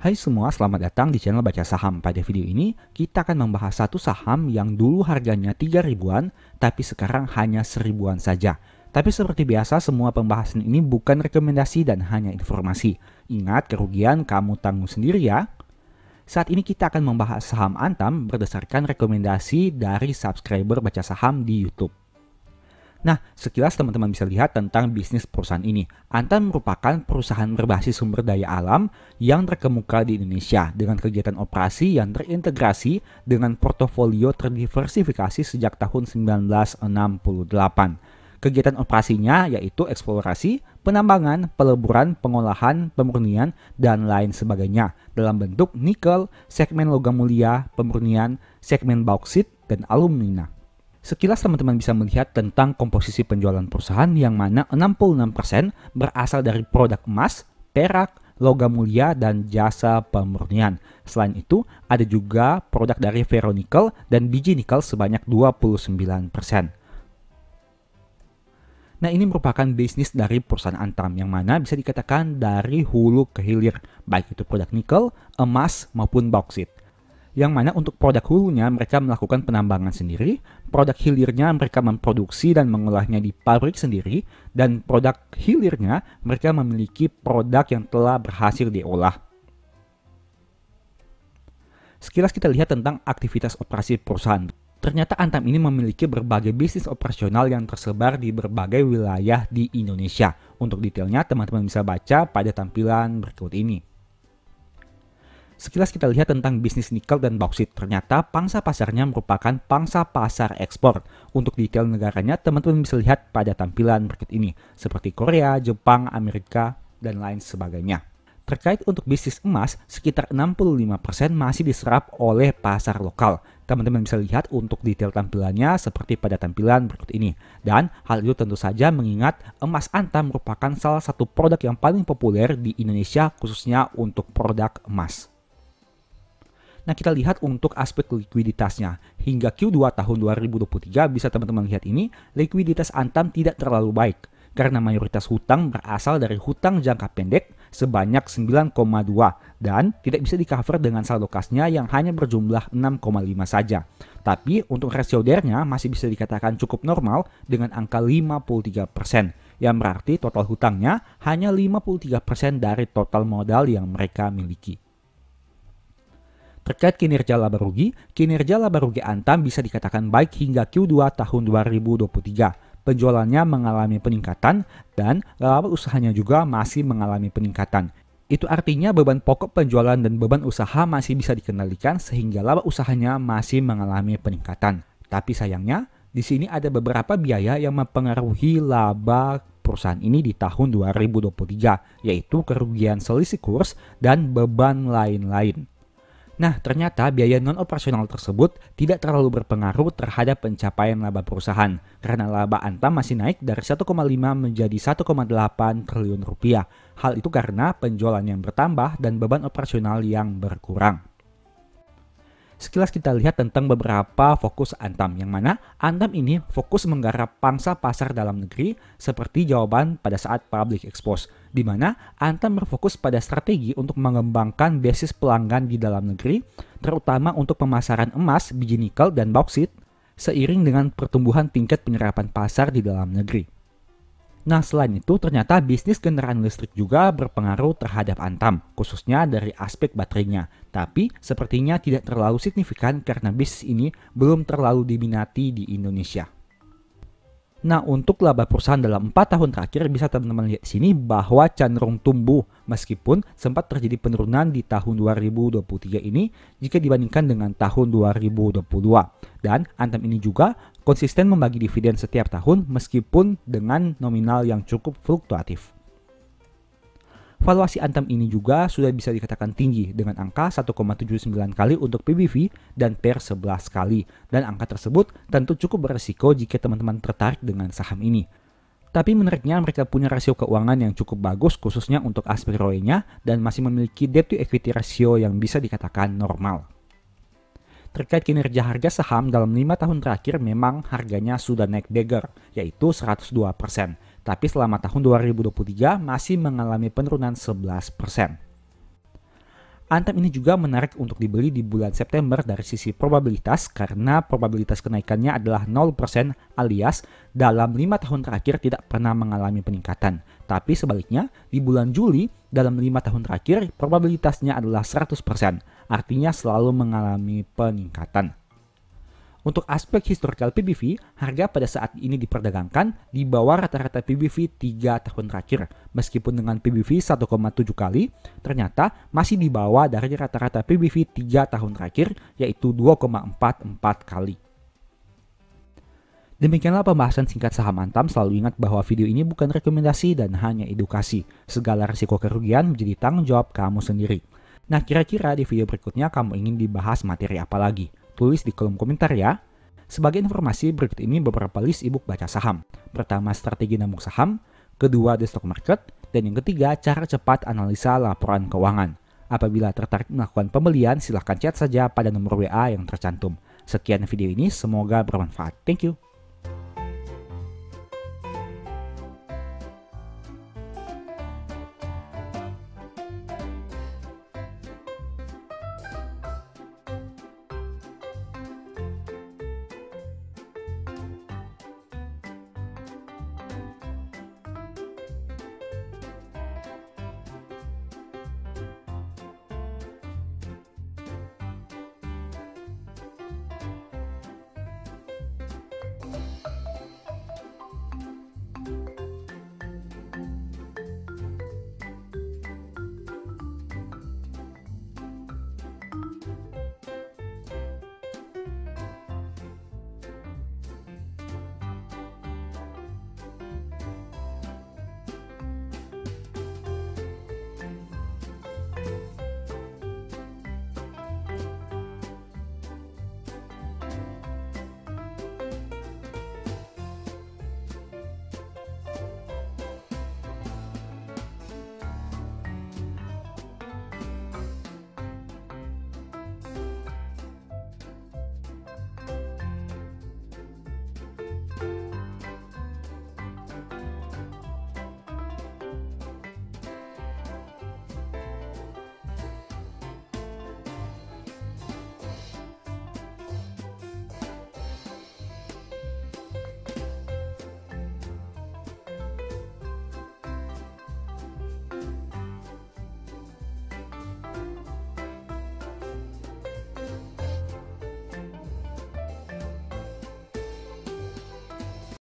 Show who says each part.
Speaker 1: Hai semua, selamat datang di channel Baca Saham. Pada video ini, kita akan membahas satu saham yang dulu harganya 3 ribuan, tapi sekarang hanya 1000-an saja. Tapi seperti biasa, semua pembahasan ini bukan rekomendasi dan hanya informasi. Ingat, kerugian kamu tanggung sendiri ya. Saat ini kita akan membahas saham Antam berdasarkan rekomendasi dari subscriber Baca Saham di YouTube. Nah, sekilas teman-teman bisa lihat tentang bisnis perusahaan ini. Antam merupakan perusahaan berbasis sumber daya alam yang terkemuka di Indonesia dengan kegiatan operasi yang terintegrasi dengan portofolio terdiversifikasi sejak tahun 1968. Kegiatan operasinya yaitu eksplorasi, penambangan, peleburan, pengolahan, pemurnian, dan lain sebagainya dalam bentuk nikel, segmen logam mulia, pemurnian, segmen bauksit, dan alumina. Sekilas teman-teman bisa melihat tentang komposisi penjualan perusahaan yang mana 66% berasal dari produk emas, perak, logam mulia, dan jasa pemurnian. Selain itu, ada juga produk dari ferronikel dan biji nikel sebanyak 29%. Nah, ini merupakan bisnis dari perusahaan Antam yang mana bisa dikatakan dari hulu ke hilir, baik itu produk nikel, emas, maupun bauksit. Yang mana untuk produk hulunya mereka melakukan penambangan sendiri, produk hilirnya mereka memproduksi dan mengolahnya di pabrik sendiri, dan produk hilirnya mereka memiliki produk yang telah berhasil diolah. Sekilas kita lihat tentang aktivitas operasi perusahaan. Ternyata Antam ini memiliki berbagai bisnis operasional yang tersebar di berbagai wilayah di Indonesia. Untuk detailnya teman-teman bisa baca pada tampilan berikut ini. Sekilas kita lihat tentang bisnis nikel dan bauksit. Ternyata pangsa pasarnya merupakan pangsa pasar ekspor. Untuk detail negaranya teman-teman bisa lihat pada tampilan berikut ini. Seperti Korea, Jepang, Amerika, dan lain sebagainya. Terkait untuk bisnis emas, sekitar 65% masih diserap oleh pasar lokal. Teman-teman bisa lihat untuk detail tampilannya seperti pada tampilan berikut ini. Dan hal itu tentu saja mengingat emas Antam merupakan salah satu produk yang paling populer di Indonesia khususnya untuk produk emas. Nah, kita lihat untuk aspek likuiditasnya. Hingga Q2 tahun 2023 bisa teman-teman lihat ini, likuiditas Antam tidak terlalu baik. Karena mayoritas hutang berasal dari hutang jangka pendek sebanyak 9,2 dan tidak bisa di-cover dengan saldo kasnya yang hanya berjumlah 6,5 saja. Tapi untuk rasio DER-nya masih bisa dikatakan cukup normal dengan angka 53%, yang berarti total hutangnya hanya 53% dari total modal yang mereka miliki. Terkait kinerja laba rugi Antam bisa dikatakan baik hingga Q2 tahun 2023. Penjualannya mengalami peningkatan dan laba usahanya juga masih mengalami peningkatan. Itu artinya beban pokok penjualan dan beban usaha masih bisa dikendalikan sehingga laba usahanya masih mengalami peningkatan. Tapi sayangnya, di sini ada beberapa biaya yang mempengaruhi laba perusahaan ini di tahun 2023, yaitu kerugian selisih kurs dan beban lain-lain. Nah, ternyata biaya non-operasional tersebut tidak terlalu berpengaruh terhadap pencapaian laba perusahaan karena laba Antam masih naik dari 1,5 menjadi 1,8 triliun rupiah. Hal itu karena penjualan yang bertambah dan beban operasional yang berkurang. Sekilas kita lihat tentang beberapa fokus Antam, yang mana Antam ini fokus menggarap pangsa pasar dalam negeri seperti jawaban pada saat public expose, di mana Antam berfokus pada strategi untuk mengembangkan basis pelanggan di dalam negeri, terutama untuk pemasaran emas, biji nikel, dan bauksit, seiring dengan pertumbuhan tingkat penyerapan pasar di dalam negeri. Nah, selain itu ternyata bisnis kendaraan listrik juga berpengaruh terhadap Antam, khususnya dari aspek baterainya. Tapi sepertinya tidak terlalu signifikan karena bisnis ini belum terlalu diminati di Indonesia. Nah, untuk laba perusahaan dalam 4 tahun terakhir bisa teman-teman lihat di sini bahwa cenderung tumbuh meskipun sempat terjadi penurunan di tahun 2023 ini jika dibandingkan dengan tahun 2022. Dan Antam ini juga konsisten membagi dividen setiap tahun meskipun dengan nominal yang cukup fluktuatif. Valuasi Antam ini juga sudah bisa dikatakan tinggi dengan angka 1,79 kali untuk PBV dan PER 11 kali. Dan angka tersebut tentu cukup beresiko jika teman-teman tertarik dengan saham ini. Tapi menariknya mereka punya rasio keuangan yang cukup bagus khususnya untuk aspek ROE-nya dan masih memiliki debt to equity ratio yang bisa dikatakan normal. Terkait kinerja harga saham dalam 5 tahun terakhir memang harganya sudah naik beggar, yaitu 102%. Tapi selama tahun 2023 masih mengalami penurunan 11%. Antam ini juga menarik untuk dibeli di bulan September dari sisi probabilitas karena probabilitas kenaikannya adalah 0% alias dalam 5 tahun terakhir tidak pernah mengalami peningkatan. Tapi sebaliknya, di bulan Juli dalam 5 tahun terakhir probabilitasnya adalah 100%, artinya selalu mengalami peningkatan. Untuk aspek historical PBV, harga pada saat ini diperdagangkan di bawah rata-rata PBV 3 tahun terakhir. Meskipun dengan PBV 1,7 kali, ternyata masih di bawah dari rata-rata PBV 3 tahun terakhir, yaitu 2,44 kali. Demikianlah pembahasan singkat saham Antam. Selalu ingat bahwa video ini bukan rekomendasi dan hanya edukasi. Segala risiko kerugian menjadi tanggung jawab kamu sendiri. Nah, kira-kira di video berikutnya kamu ingin dibahas materi apa lagi? Tulis di kolom komentar ya. Sebagai informasi, berikut ini beberapa list ebook baca saham. Pertama, strategi nabung saham. Kedua, the stock market. Dan yang ketiga, cara cepat analisa laporan keuangan. Apabila tertarik melakukan pembelian, silahkan chat saja pada nomor WA yang tercantum. Sekian video ini, semoga bermanfaat. Thank you.